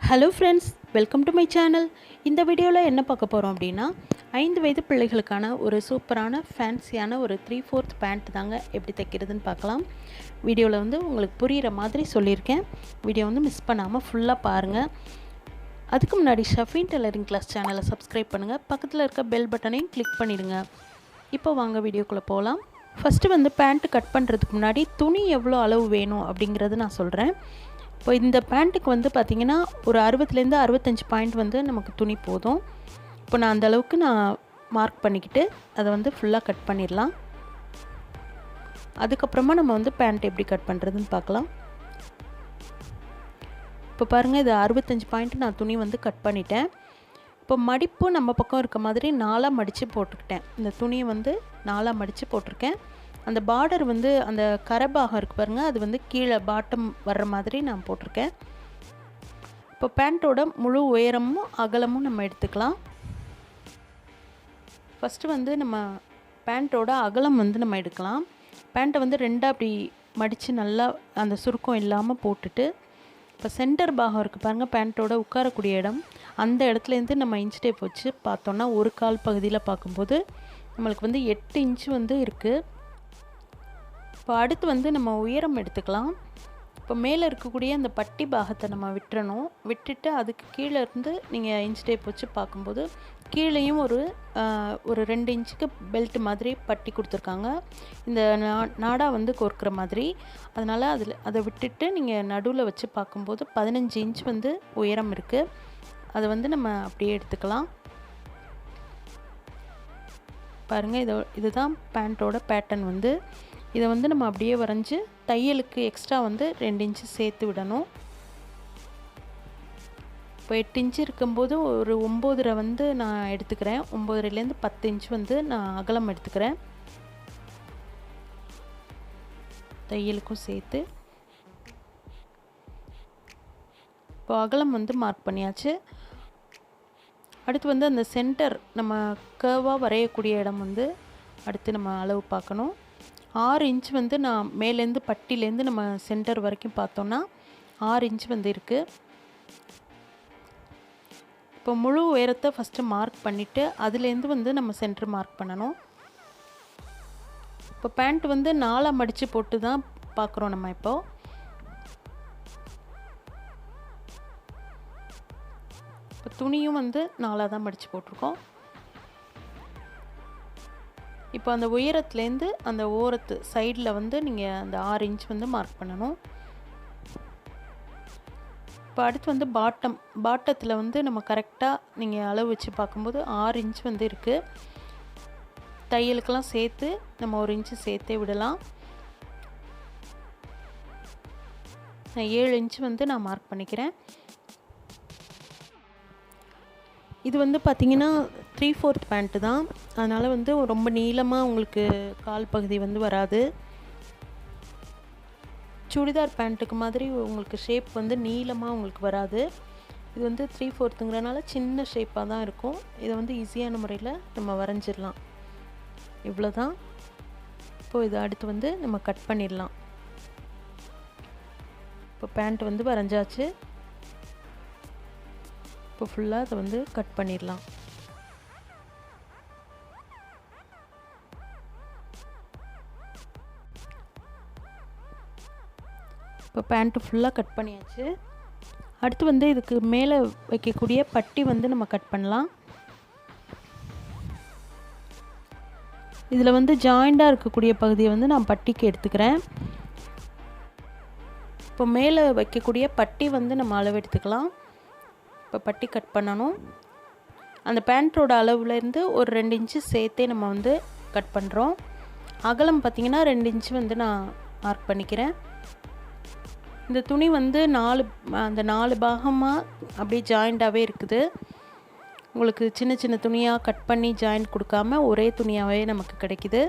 Hello friends, welcome to my channel. இந்த வீடியோவில் என்ன பார்க்க போகிறோம் அப்படின்னா, 5 வயது பிள்ளைகளுக்கான ஒரு சூப்பரான ஃபேன்சியான ஒரு 3/4 பேண்ட் தாங்க எப்படி தைக்கிறதுன்னு பார்க்கலாம். வீடியோவில் வந்து உங்களுக்கு புரிகிற மாதிரி சொல்லியிருக்கேன். வீடியோ வந்து மிஸ் பண்ணாமல் ஃபுல்லாக பாருங்கள். அதுக்கு முன்னாடி ஷஃபின் டெய்லரிங் கிளாஸ் சேனலை சப்ஸ்கிரைப் பண்ணுங்கள். பக்கத்தில் இருக்க பெல் பட்டனையும் கிளிக் பண்ணிவிடுங்க. இப்போ வாங்க வீடியோக்குள்ளே போகலாம். ஃபஸ்ட்டு வந்து பேண்ட்டு கட் பண்ணுறதுக்கு முன்னாடி துணி எவ்வளோ அளவு வேணும் அப்படிங்கிறது நான் சொல்கிறேன். இப்போ இந்த பேண்ட்டுக்கு வந்து பார்த்திங்கன்னா ஒரு 60லேருந்து 65 பாயிண்ட் வந்து நமக்கு துணி போதும். இப்போ நான் அந்தளவுக்கு மார்க் பண்ணிக்கிட்டு அதை வந்து ஃபுல்லாக கட் பண்ணிடலாம். அதுக்கப்புறமா நம்ம வந்து பேண்ட் எப்படி கட் பண்ணுறதுன்னு பார்க்கலாம். இப்போ பாருங்கள், இது 65 பாயிண்ட் நான் துணி வந்து கட் பண்ணிட்டேன். இப்போ மடிப்பு நம்ம பக்கம் இருக்க மாதிரி 4ஆக மடித்து போட்டுக்கிட்டேன். இந்த துணியை வந்து 4ஆக மடித்து போட்டிருக்கேன். அந்த பார்டர் வந்து அந்த கரபாகம் இருக்குது பாருங்கள், அது வந்து கீழே பாட்டம் வர்ற மாதிரி நான் போட்டிருக்கேன். இப்போ பேண்ட்டோட முழு உயரமும் அகலமும் நம்ம எடுத்துக்கலாம். ஃபஸ்ட்டு வந்து நம்ம பேண்ட்டோட அகலம் வந்து நம்ம எடுக்கலாம். பேண்ட்டை வந்து 2ஆக அப்படி மடித்து நல்லா அந்த சுருக்கம் இல்லாமல் போட்டுட்டு, இப்போ சென்டர் பாகம் இருக்குது பாருங்கள், பேண்ட்டோட உட்காரக்கூடிய இடம், அந்த இடத்துலேருந்து நம்ம இன்ச் டேப் வச்சு பார்த்தோன்னா ஒரு கால் பகுதியில் பார்க்கும்போது நம்மளுக்கு வந்து 8 இன்ச்சு வந்து இருக்குது. இப்போ அடுத்து வந்து நம்ம உயரம் எடுத்துக்கலாம். இப்போ மேலே இருக்கக்கூடிய அந்த பட்டி பாகத்தை நம்ம விட்டுறணும். விட்டுட்டு அதுக்கு கீழே இருந்து நீங்கள் இன்ச் டேப் வச்சு பார்க்கும்போது கீழேயும் ஒரு 2 இன்ச்சுக்கு பெல்ட் மாதிரி பட்டி கொடுத்துருக்காங்க. இந்த நாடா வந்து கோர்க்குற மாதிரி. அதனால் அதை விட்டுட்டு நீங்கள் நடுவில் வச்சு பார்க்கும்போது 15 இன்ச் வந்து உயரம் இருக்குது. அதை வந்து நம்ம அப்படியே எடுத்துக்கலாம். பாருங்கள், இதுதான் பேண்ட்டோட பேட்டர்ன். வந்து இதை வந்து நம்ம அப்படியே வரைஞ்சி தையலுக்கு எக்ஸ்ட்ரா வந்து 2 இன்ச்சு சேர்த்து விடணும். இப்போ 8 இன்ச்சு இருக்கும்போது ஒரு 9.5 வந்து நான் எடுத்துக்கிறேன். 9.5லேருந்து 10 இன்ச்சு வந்து நான் அகலம் எடுத்துக்கிறேன், தையலுக்கும் சேர்த்து. இப்போ அகலம் வந்து மார்க் பண்ணியாச்சு. அடுத்து வந்து அந்த சென்டர் நம்ம கர்வாக வரையக்கூடிய இடம் வந்து அடுத்து நம்ம அளவு பார்க்கணும். 6 இன்ச் வந்து நான் மேலேருந்து பட்டிலேருந்து நம்ம சென்டர் வரைக்கும் பார்த்தோன்னா 6 இன்ச் வந்து இருக்குது. இப்போ முழு உயரத்தை ஃபஸ்ட்டு மார்க் பண்ணிவிட்டு அதுலேருந்து வந்து நம்ம சென்டர் மார்க் பண்ணணும். இப்போ பேண்ட் வந்து 4ஆக மடித்து போட்டு தான் பார்க்குறோம் நம்ம. இப்போ துணியும் வந்து 4ஆக தான் மடித்து போட்டிருக்கோம். இப்போ அந்த உயரத்துலேருந்து அந்த ஓரத்து சைடில் வந்து நீங்கள் அந்த 6 இன்ச் வந்து மார்க் பண்ணணும். இப்போ அடுத்து வந்து பாட்டத்தில் வந்து நம்ம கரெக்டாக நீங்கள் அளவு வச்சு பார்க்கும்போது 6 இன்ச் வந்து இருக்குது. தையலுக்கெல்லாம் சேர்த்து நம்ம 1 இன்ச்சு சேர்த்தே விடலாம். நான் 7 இன்ச் வந்து நான் மார்க் பண்ணிக்கிறேன். இது வந்து பார்த்திங்கன்னா 3/4 பேண்ட்டு தான். அதனால் வந்து ரொம்ப நீளமாக உங்களுக்கு கால் பகுதி வந்து வராது. சுடிதார் பேண்ட்டுக்கு மாதிரி உங்களுக்கு ஷேப் வந்து நீளமாக உங்களுக்கு வராது. இது வந்து 3/4ங்கிறனால சின்ன ஷேப்பாக தான் இருக்கும். இதை வந்து ஈஸியான முறையில் நம்ம வரைஞ்சிடலாம். இவ்வளோ தான். இப்போது இதை அடுத்து வந்து நம்ம கட் பண்ணிடலாம். இப்போ பேண்ட் வந்து வரைஞ்சாச்சு. இப்போ ஃபுல்லாக அதை வந்து கட் பண்ணிடலாம். இப்போ பேண்ட்டு ஃபுல்லாக கட் பண்ணியாச்சு. அடுத்து வந்து இதுக்கு மேலே வைக்கக்கூடிய பட்டி வந்து நம்ம கட் பண்ணலாம். இதில் வந்து ஜாயிண்டாக இருக்கக்கூடிய பகுதியை வந்து நான் பட்டிக்கு எடுத்துக்கிறேன். இப்போ மேலே வைக்கக்கூடிய பட்டி வந்து நம்ம அளவு எடுத்துக்கலாம். இப்போ பட்டி கட் பண்ணணும். அந்த பேண்ட்டோட அளவுலேருந்து ஒரு 2 இன்ச்சு சேர்த்தே நம்ம வந்து கட் பண்ணுறோம். அகலம் பார்த்திங்கன்னா 2 இன்ச்சு வந்து நான் மார்க் பண்ணிக்கிறேன். இந்த துணி வந்து 4 பாகமாக அப்படியே ஜாயிண்டாகவே இருக்குது. உங்களுக்கு சின்ன சின்ன துணியாக கட் பண்ணி ஜாயிண்ட் கொடுக்காம ஒரே துணியாகவே நமக்கு கிடைக்குது.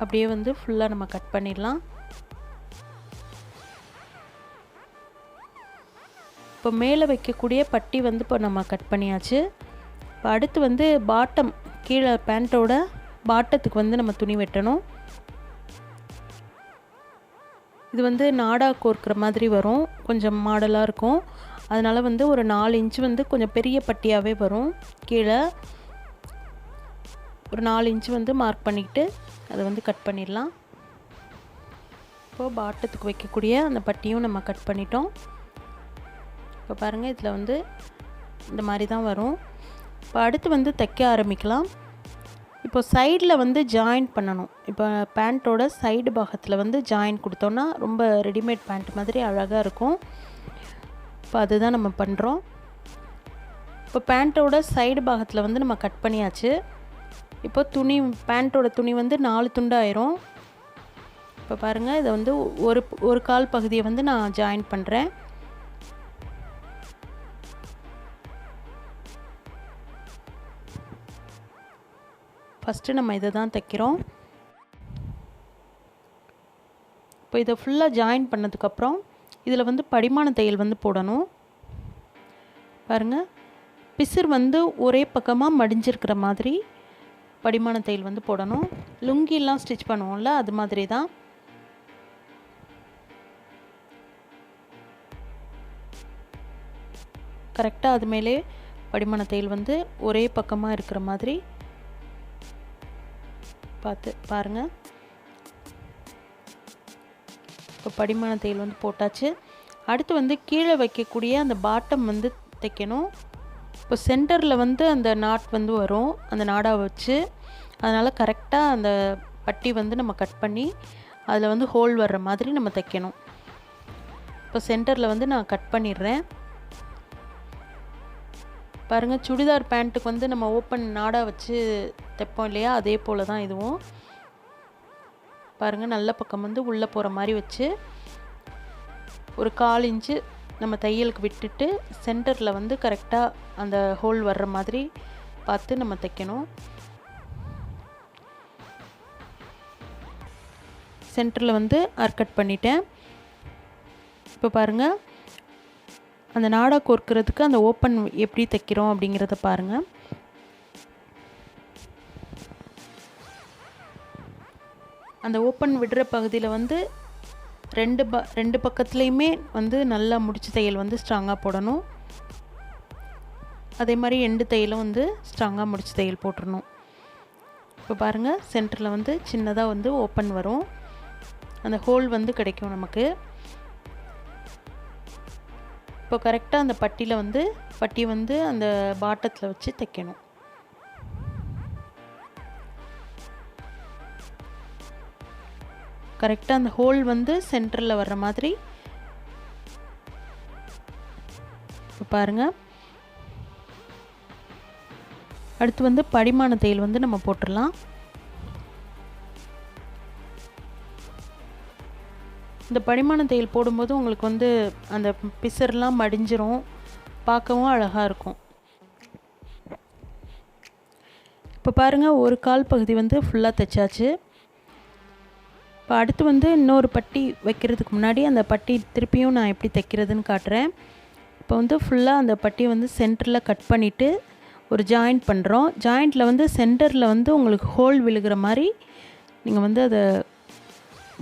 அப்படியே வந்து ஃபுல்லாக நம்ம கட் பண்ணிடலாம். இப்போ மேலே வைக்கக்கூடிய பட்டி வந்து இப்போ நம்ம கட் பண்ணியாச்சு. இப்போ அடுத்து வந்து கீழே பேண்ட்டோட பாட்டத்துக்கு வந்து நம்ம துணி வெட்டணும். இது வந்து நாடா கோர்க்கிற மாதிரி வரும், கொஞ்சம் மாடலாக இருக்கும். அதனால் வந்து ஒரு 4 இன்ச்சு வந்து கொஞ்சம் பெரிய பட்டியாகவே வரும். கீழே ஒரு 4 இன்ச்சு வந்து மார்க் பண்ணிக்கிட்டு அதை வந்து கட் பண்ணிடலாம். இப்போது பாட்டத்துக்கு வைக்கக்கூடிய அந்த பட்டியும் நம்ம கட் பண்ணிட்டோம். இப்போ பாருங்கள், இதில் வந்து இந்த மாதிரி தான் வரும். இப்போ அடுத்து வந்து தைக்க ஆரம்பிக்கலாம். இப்போ சைடில் வந்து ஜாயின் பண்ணணும். இப்போ பேண்ட்டோட சைடு பாகத்தில் வந்து ஜாயின் கொடுத்தோன்னா ரொம்ப ரெடிமேட் பேண்ட் மாதிரி அழகாக இருக்கும். இப்போ அதுதான் நம்ம பண்ணுறோம். இப்போ பேண்ட்டோட சைடு பாகத்தில் வந்து நம்ம கட் பண்ணியாச்சு. இப்போ பேண்ட்டோட துணி வந்து 4 துண்டாயிரும். இப்போ பாருங்கள், இதை வந்து ஒரு கால் பகுதியை வந்து நான் ஜாயின் பண்ணுறேன். ஃபஸ்ட்டு நம்ம இதை தான் தைக்கிறோம். இப்போ இதை ஃபுல்லாக ஜாயின் பண்ணதுக்கப்புறம் இதில் வந்து படிமான தையல் வந்து போடணும். பாருங்கள், பிசிறு வந்து ஒரே பக்கமாக மடிஞ்சிருக்கிற மாதிரி படிமான தையல் வந்து போடணும். லுங்கிலாம் ஸ்டிச் பண்ணுவோம்ல, அது மாதிரி தான். கரெக்டாக அது மேலே படிமான தையல் வந்து ஒரே பக்கமாக இருக்கிற மாதிரி பார்த்து பாருங்கள். இப்போ படிமான தையல் வந்து போட்டாச்சு. அடுத்து வந்து கீழே வைக்கக்கூடிய அந்த பாட்டம் வந்து தைக்கணும். இப்போ சென்டரில் வந்து அந்த நாட் வந்து வரும், அந்த நாடா வச்சு. அதனால் கரெக்டாக அந்த பட்டி வந்து நம்ம கட் பண்ணி அதில் வந்து ஹோல் வர்ற மாதிரி நம்ம தைக்கணும். இப்போ சென்டரில் வந்து நான் கட் பண்ணிடுறேன். பாருங்கள், சுடிதார் பேண்ட்டுக்கு வந்து நம்ம ஓப்பன் நாடா வச்சு தைப்போம் இல்லையா, அதே போல் தான் இதுவும். பாருங்கள், நல்ல பக்கம் வந்து உள்ளே போகிற மாதிரி வச்சு ஒரு 1/4 இன்ச்சு நம்ம தையலுக்கு விட்டுட்டு சென்டரில் வந்து கரெக்டாக அந்த ஹோல் வர்ற மாதிரி பார்த்து நம்ம தைக்கணும். சென்டரில் வந்து கட் பண்ணிட்டேன். இப்போ பாருங்கள், அந்த நாடா கோர்க்கிறதுக்கு அந்த ஓப்பன் எப்படி தைக்கிறோம் அப்படிங்கிறத பாருங்கள். அந்த ஓப்பன் விடுற பகுதியில் வந்து ரெண்டு பக்கத்துலேயுமே வந்து நல்லா முடிச்சு தையல் வந்து ஸ்ட்ராங்காக போடணும். அதே மாதிரி எண்டு தையலும் வந்து ஸ்ட்ராங்காக முடிச்சு தையல் போட்டுடணும். இப்போ பாருங்கள், சென்டரில் வந்து சின்னதாக வந்து ஓப்பன் வரும், அந்த ஹோல் வந்து கிடைக்கும் நமக்கு. இப்போ கரெக்டாக அந்த பட்டி வந்து அந்த பாட்டத்தில் வச்சு தைக்கணும். கரெக்டாக அந்த ஹோல் வந்து சென்டரில் வர்ற மாதிரி. இப்போ பாருங்கள், அடுத்து வந்து படிமான தையல் வந்து நம்ம போட்டுடலாம். இந்த படிமான தையல் போடும்போது உங்களுக்கு வந்து அந்த பிசர்லாம் மடிஞ்சிரும், பார்க்கவும் அழகாக இருக்கும். இப்போ பாருங்கள், ஒரு கால் பகுதி வந்து ஃபுல்லாக தைச்சாச்சு. இப்போ அடுத்து வந்து இன்னொரு பட்டி வைக்கிறதுக்கு முன்னாடி அந்த பட்டி திருப்பியும் நான் எப்படி தைக்கிறதுன்னு காட்டுறேன். இப்போ வந்து ஃபுல்லாக அந்த பட்டியை வந்து சென்டரில் கட் பண்ணிவிட்டு ஒரு ஜாயிண்ட் பண்ணுறோம். ஜாயிண்ட்டில் வந்து சென்டரில் வந்து உங்களுக்கு ஹோல் விழுகிற மாதிரி நீங்கள் வந்து அதை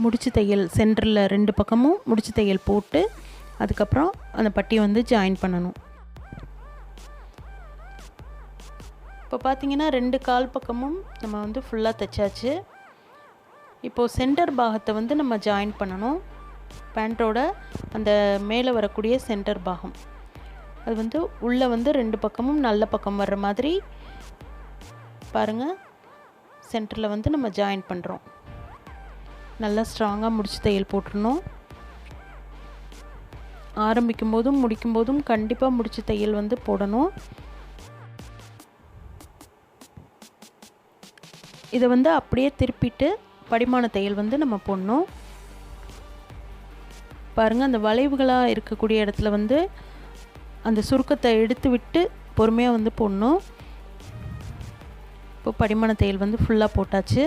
முடிச்சு தையல் சென்டரில் 2 பக்கமும் முடிச்சு தையல் போட்டு அதுக்கப்புறம் அந்த பட்டியை வந்து ஜாயின் பண்ணணும். இப்போ பார்த்தீங்கன்னா 2 கால் பக்கமும் நம்ம வந்து ஃபுல்லாக தைச்சாச்சு. இப்போது சென்டர் பாகத்தை வந்து நம்ம ஜாயின் பண்ணணும். பேண்ட்டோட அந்த மேலே வரக்கூடிய சென்டர் பாகம் அது வந்து உள்ளே வந்து 2 பக்கமும் நல்ல பக்கம் வர்ற மாதிரி பாருங்கள், சென்டரில் வந்து நம்ம ஜாயின் பண்ணுறோம். நல்லா ஸ்ட்ராங்காக முடிச்சு தையல் போட்டுடணும். ஆரம்பிக்கும் போதும் முடிக்கும் போதும் கண்டிப்பாக முடிச்சு தையல் வந்து போடணும். இதை வந்து அப்படியே திருப்பிட்டு படிமான தையல் வந்து நம்ம போடணும். பாருங்கள், அந்த வளைவுகளாக இருக்கக்கூடிய இடத்துல வந்து அந்த சுருக்கத்தை எடுத்து விட்டு பொறுமையாக வந்து போடணும். இப்போ படிமான தையல் வந்து ஃபுல்லாக போட்டாச்சு.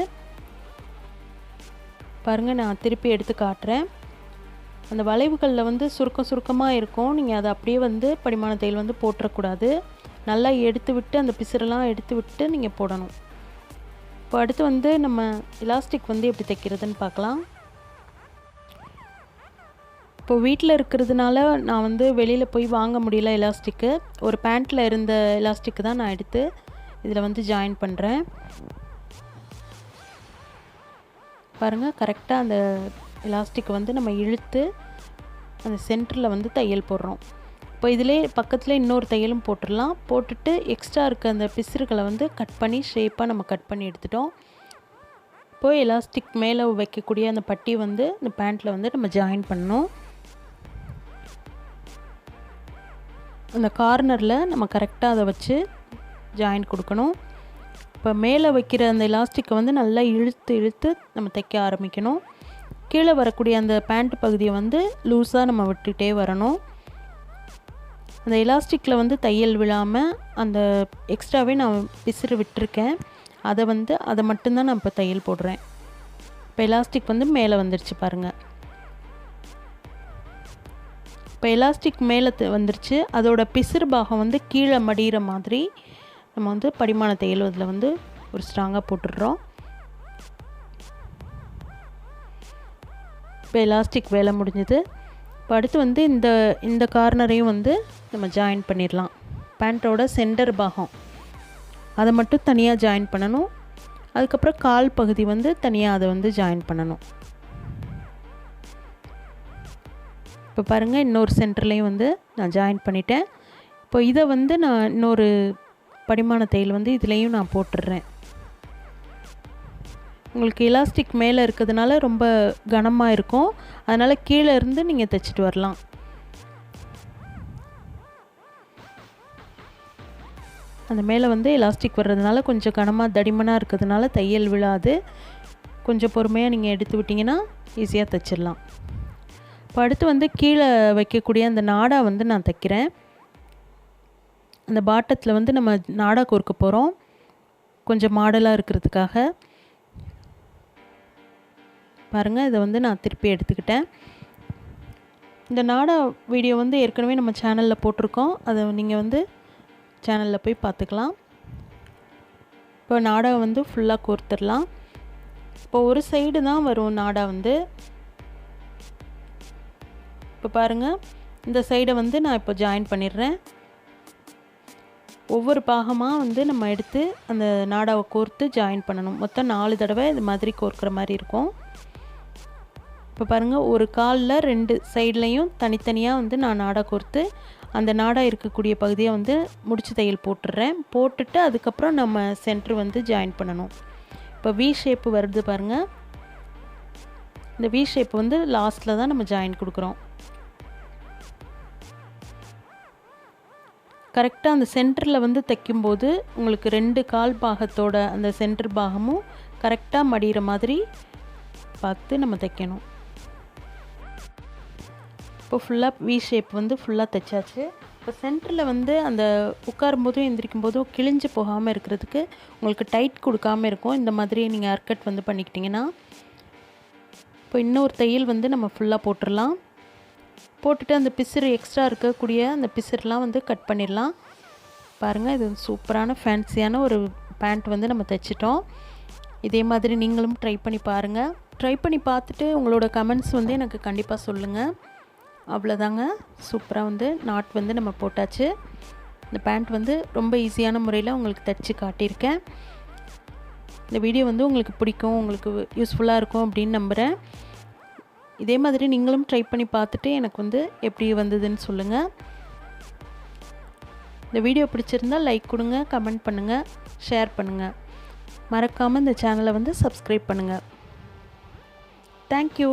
பாருங்கள், நான் திருப்பி எடுத்து காட்டுறேன். அந்த வளைவுகளில் வந்து சுருக்கமாக இருக்கும், நீங்கள் அதை அப்படியே வந்து படிமான தையல் வந்து போட்டுறக்கூடாது. நல்லா எடுத்து விட்டு அந்த பிசுரெல்லாம் எடுத்து விட்டு நீங்கள் போடணும். இப்போ அடுத்து வந்து நம்ம எலாஸ்டிக் வந்து எப்படி தைக்கிறதுன்னு பார்க்கலாம். இப்போ வீட்டில் இருக்கிறதுனால நான் வந்து வெளியில் போய் வாங்க முடியல எலாஸ்டிக்கு. ஒரு பேண்ட்டில் இருந்த எலாஸ்டிக்கு தான் நான் எடுத்து இதில் வந்து ஜாயின் பண்ணுறேன். பாருங்கள், கரெக்டாக அந்த எலாஸ்டிக் வந்து நம்ம இழுத்து அந்த சென்டரில் வந்து தையல் போடுறோம். இப்போ இதிலே பக்கத்தில் இன்னொரு தையலும் போட்டுடலாம். போட்டுட்டு எக்ஸ்ட்ரா இருக்க அந்த பிசுறுகளை வந்து கட் பண்ணி ஷேப்பாக நம்ம கட் பண்ணி எடுத்துட்டோம். இப்போ எலாஸ்டிக் மேலே வைக்கக்கூடிய அந்த பட்டி வந்து இந்த பேண்ட்டில் வந்து நம்ம ஜாயின் பண்ணணும். அந்த கார்னரில் நம்ம கரெக்டாக அதை வச்சு ஜாயின் கொடுக்கணும். இப்போ மேலே வைக்கிற அந்த எலாஸ்டிக்கை வந்து நல்லா இழுத்து இழுத்து நம்ம தைக்க ஆரம்பிக்கணும். கீழே வரக்கூடிய அந்த பேண்ட் பகுதியை வந்து லூஸாக நம்ம விட்டுகிட்டே வரணும். அந்த எலாஸ்டிக்கில் வந்து தையல் விழாமல் அந்த எக்ஸ்ட்ராவே நான் பிசுறு விட்டுருக்கேன். அதை மட்டும்தான் நான் இப்போ தையல் போடுறேன். இப்போ எலாஸ்டிக் வந்து மேலே வந்துருச்சு பாருங்கள். இப்போ எலாஸ்டிக் மேலே வந்துருச்சு. அதோட பிசுறு பாகம் வந்து கீழே மடிகிற மாதிரி நம்ம வந்து படிமான தையல் அதில் வந்து ஒரு ஸ்ட்ராங்காக போட்டுடுறோம். இப்போ எலாஸ்டிக் வேலை முடிஞ்சது. இப்போ அடுத்து வந்து இந்த கார்னரையும் வந்து நம்ம ஜாயின் பண்ணிடலாம். பேண்ட்டோட சென்டர் பாகம் அதை மட்டும் தனியாக ஜாயின் பண்ணணும். அதுக்கப்புறம் கால் பகுதி வந்து தனியாக அதை வந்து ஜாயின் பண்ணணும். இப்போ பாருங்கள், இன்னொரு சென்டர்லேயும் வந்து நான் ஜாயின் பண்ணிட்டேன். இப்போ இதை வந்து நான் இன்னொரு படிமான தையல் வந்து இதுலேயும் நான் போட்டுடுறேன். உங்களுக்கு எலாஸ்டிக் மேலே இருக்கிறதுனால ரொம்ப கனமாக இருக்கும். அதனால் கீழே இருந்து நீங்கள் தைச்சிட்டு வரலாம். அந்த மேலே வந்து எலாஸ்டிக் வர்றதுனால கொஞ்சம் கனமாக தடிமனாக இருக்கிறதுனால தையல் விழாது. கொஞ்சம் பொறுமையாக நீங்கள் எடுத்து விட்டிங்கன்னா ஈஸியாக தைச்சிடலாம். இப்போ அடுத்து வந்து கீழே வைக்கக்கூடிய அந்த நாடா வந்து நான் தைக்கிறேன். அந்த பாட்டத்தில் வந்து நம்ம நாடா கோர்க்க போகிறோம், கொஞ்சம் மாடலாக இருக்கிறதுக்காக. பாருங்கள், இதை வந்து நான் திருப்பி எடுத்துக்கிட்டேன். இந்த நாடா வீடியோ வந்து ஏற்கனவே நம்ம சேனலில் போட்டிருக்கோம். அதை நீங்கள் வந்து சேனலில் போய் பார்த்துக்கலாம். இப்போ நாடா வந்து ஃபுல்லாக கோர்த்துடலாம். இப்போ ஒரு சைடு தான் வரும் நாடா வந்து. இப்போ பாருங்கள், இந்த சைடை வந்து நான் இப்போ ஜாயின் பண்ணிடுறேன். ஒவ்வொரு பாகமாக வந்து நம்ம எடுத்து அந்த நாடாவை கோர்த்து ஜாயின் பண்ணணும். மொத்தம் 4 தடவை இது மாதிரி கோர்க்குற மாதிரி இருக்கும். இப்போ பாருங்கள், ஒரு காலில் 2 சைட்லேயும் தனித்தனியாக வந்து நான் நாடா கோர்த்து அந்த நாடா இருக்கக்கூடிய பகுதியை வந்து முடிச்சு தையல் போட்டுடுறேன். போட்டுட்டு அதுக்கப்புறம் நம்ம சென்ட்ரு வந்து ஜாயின் பண்ணணும். இப்போ வி ஷேப்பு வருது பாருங்கள். இந்த வி ஷேப் வந்து லாஸ்ட்டில் தான் நம்ம ஜாயின் கொடுக்குறோம். கரெக்டாக அந்த சென்டரில் வந்து தைக்கும்போது உங்களுக்கு 2 கால் பாகத்தோட அந்த சென்டர் பாகமும் கரெக்டாக மடிகிற மாதிரி பார்த்து நம்ம தைக்கணும். இப்போ ஃபுல்லாக வி ஷேப் வந்து ஃபுல்லாக தைச்சாச்சு. இப்போ சென்டரில் வந்து அந்த உட்காரும் போதும் எந்திரிக்கும் போதும் கிழிஞ்சு போகாமல் இருக்கிறதுக்கு உங்களுக்கு டைட் கொடுக்காமல் இருக்கும். இந்த மாதிரி நீங்கள் ஹேர்கட் வந்து பண்ணிக்கிட்டிங்கன்னா. இப்போ இன்னொரு தையல் வந்து நம்ம ஃபுல்லாக போட்டுடலாம். போட்டுட்டு அந்த பிசுறு எக்ஸ்ட்ரா இருக்கக்கூடிய அந்த பிசுறுலாம் வந்து கட் பண்ணிடலாம். பாருங்கள், இது சூப்பரான ஃபேன்சியான ஒரு பேண்ட் வந்து நம்ம தைச்சிட்டோம். இதே மாதிரி நீங்களும் ட்ரை பண்ணி பாருங்கள். ட்ரை பண்ணி பார்த்துட்டு உங்களோட கமெண்ட்ஸ் வந்து எனக்கு கண்டிப்பாக சொல்லுங்கள். அவ்வளோதாங்க, சூப்பராக வந்து நாட் வந்து நம்ம போட்டாச்சு. இந்த பேண்ட் வந்து ரொம்ப ஈஸியான முறையில் உங்களுக்கு தைச்சி காட்டியிருக்கேன். இந்த வீடியோ வந்து உங்களுக்கு பிடிக்கும், உங்களுக்கு யூஸ்ஃபுல்லாக இருக்கும் அப்படின்னு நம்புகிறேன். இதே மாதிரி நீங்களும் ட்ரை பண்ணி பார்த்துட்டு எனக்கு வந்து எப்படி வந்ததுன்னு சொல்லுங்கள். இந்த வீடியோ பிடிச்சிருந்தால் லைக் கொடுங்க, கமெண்ட் பண்ணுங்கள், ஷேர் பண்ணுங்கள். மறக்காமல் இந்த சேனலை வந்து சப்ஸ்கிரைப் பண்ணுங்கள். தேங்க்யூ.